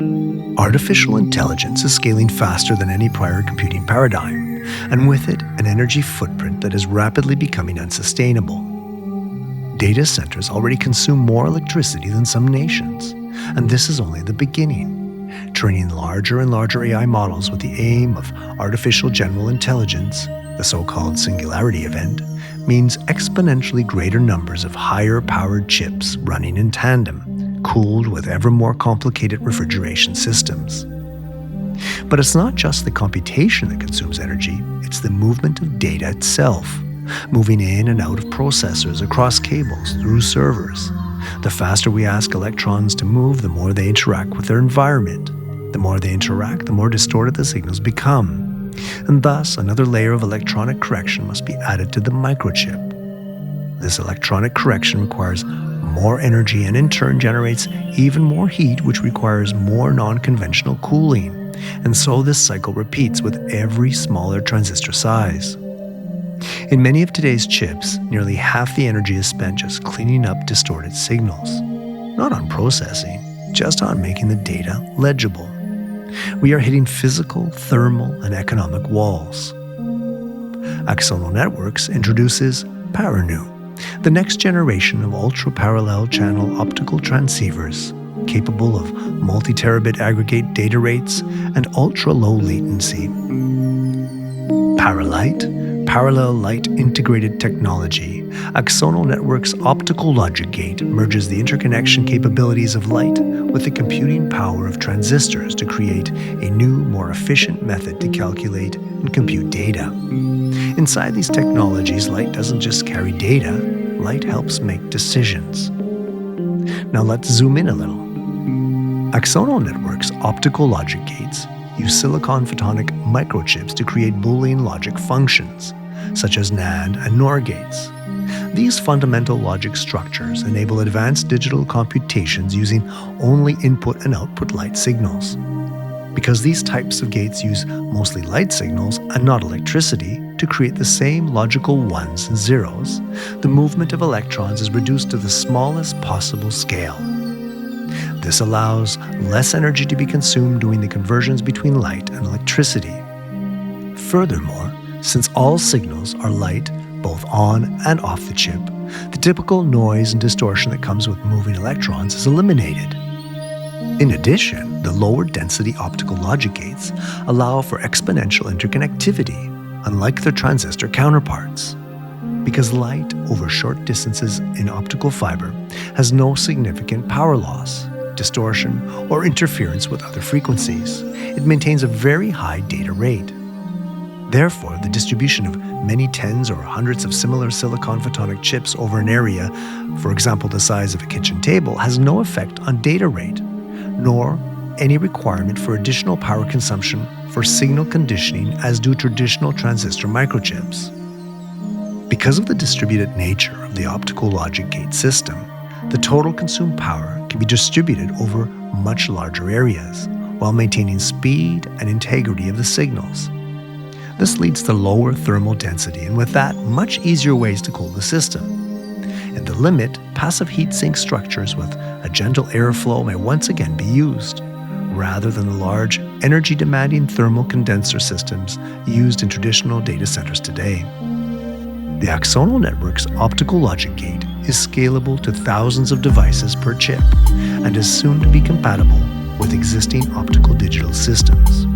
Artificial intelligence is scaling faster than any prior computing paradigm, and with it, an energy footprint that is rapidly becoming unsustainable. Data centers already consume more electricity than some nations, and this is only the beginning. Training larger and larger AI models with the aim of artificial general intelligence, the so-called singularity event, means exponentially greater numbers of higher-powered chips running in tandem, cooled with ever more complicated refrigeration systems. But it's not just the computation that consumes energy, it's the movement of data itself, moving in and out of processors across cables through servers. The faster we ask electrons to move, the more they interact with their environment. The more they interact, the more distorted the signals become. And thus, another layer of electronic correction must be added to the microchip. This electronic correction requires more energy and in turn generates even more heat, which requires more non-conventional cooling. And so this cycle repeats with every smaller transistor size. In many of today's chips, nearly half the energy is spent just cleaning up distorted signals. Not on processing, just on making the data legible. We are hitting physical, thermal, and economic walls. Axonal Networks introduces paraNU, the next generation of ultra-parallel channel optical transceivers, capable of multi-Terabit aggregate data rates and ultra-low latency. paraLITE, parallel light integrated technology, Axonal Network's optical logic gate merges the interconnection capabilities of light with the computing power of transistors to create a new, more efficient method to calculate and compute data. Inside these technologies, light doesn't just carry data, light helps make decisions. Now let's zoom in a little. Axonal Network's optical logic gates use silicon photonic microchips to create Boolean logic functions, such as NAND and NOR gates. These fundamental logic structures enable advanced digital computations using only input and output light signals. Because these types of gates use mostly light signals and not electricity to create the same logical ones and zeros, the movement of electrons is reduced to the smallest possible scale. This allows less energy to be consumed doing the conversions between light and electricity. Furthermore, since all signals are light both on and off the chip, the typical noise and distortion that comes with moving electrons is eliminated. In addition, the lower density optical logic gates allow for exponential interconnectivity, unlike their transistor counterparts. Because light over short distances in optical fiber has no significant power loss, distortion, or interference with other frequencies, it maintains a very high data rate. Therefore, the distribution of many tens or hundreds of similar silicon photonic chips over an area, for example the size of a kitchen table, has no effect on data rate, nor any requirement for additional power consumption for signal conditioning as do traditional transistor microchips. Because of the distributed nature of the optical logic gate system, the total consumed power can be distributed over much larger areas, while maintaining speed and integrity of the signals. This leads to lower thermal density and with that, much easier ways to cool the system. In the limit, passive heat sink structures with a gentle airflow may once again be used, rather than the large, energy-demanding thermal condenser systems used in traditional data centers today. The Axonal Network's optical logic gate is scalable to thousands of devices per chip and is soon to be compatible with existing optical digital systems.